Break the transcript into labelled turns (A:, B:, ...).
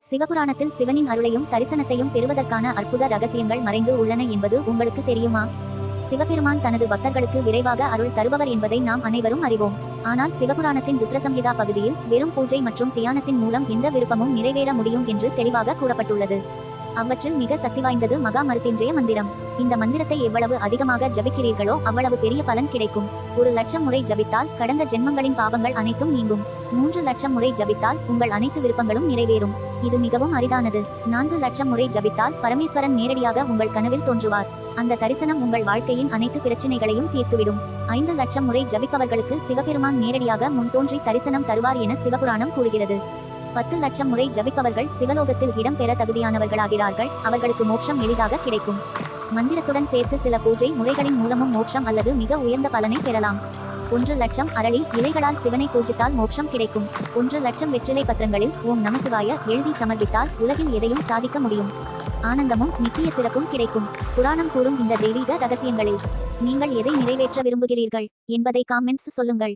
A: சிவபுராணத்தில் சிவனின் அருளையும் தரிசனத்தையும் பெறுவதற்கான அற்புத ரகசியங்கள் மறைந்து உள்ளன என்பது உங்களுக்கு தெரியுமா? சிவபெருமான் தனது பக்தர்களுக்கு விரைவாக அருள் தருபவர் என்பதை நாம் அனைவரும் அறிவோம். ஆனால் சிவபுராணத்தின் ருத்ரசம்ஹிதா பகுதியில் வெறும் பூஜை மற்றும் தியானத்தின் மூலம் எந்த விருப்பமும் நிறைவேற முடியும் என்று தெளிவாக கூறப்பட்டுள்ளது. அவற்றில் மிக சக்தி வாய்ந்தது மகா மருத்யுஞ்சய மந்திரம். இந்த மந்திரத்தை எவ்வளவு அதிகமாக ஜபிக்கிறீர்களோ அவ்வளவு பெரிய பலன் கிடைக்கும். 1,00,000 முறை ஜபித்தால் கடந்த ஜென்மங்களின் பாவங்கள் அனைத்தும் நீங்கும். 3,00,000 முறை ஜபித்தால் உங்கள் அனைத்து விருப்பங்களும் நிறைவேறும். இது மிகவும் அரிதானது. 4,00,000 முறை ஜபித்தால் பரமேஸ்வரன் நேரடியாக உங்கள் கனவில் தோன்றுவார். அந்த தரிசனம் உங்கள் வாழ்க்கையின் அனைத்து பிரச்சனைகளையும் தீர்த்துவிடும். 5,00,000 முறை ஜபிப்பவர்களுக்கு சிவபெருமான் நேரடியாக முன்தோன்றி தரிசனம் தருவார் என சிவபுராணம் கூறுகிறது. 10,00,000 முறை ஜபிப்பவர்கள் சிவலோகத்தில் இடம் பெற தகுதியானவர்களாகிறார்கள். அவர்களுக்கு மோட்சம் எளிதாக கிடைக்கும். மந்திரத்துடன் சேர்த்து சில பூஜை முறைகளின் மூலமும் மோட்சம் அல்லது மிக உயர்ந்த பலனை பெறலாம். 1,00,000 அரளி இலைகளால் சிவனை பூஜித்தால் மோட்சம் கிடைக்கும். 1,00,000 வெற்றிலை பத்திரங்களில் ஓம் நமசிவாய எழுதி சமர்ப்பித்தால் உலகில் எதையும் சாதிக்க முடியும். ஆனந்தமும் நித்திய சிறப்பும் கிடைக்கும். புராணம் கூறும் இந்த தெய்வீக ரகசியங்களில் நீங்கள் எதை நிறைவேற்ற விரும்புகிறீர்கள் என்பதை காமெண்ட்ஸ் சொல்லுங்கள்.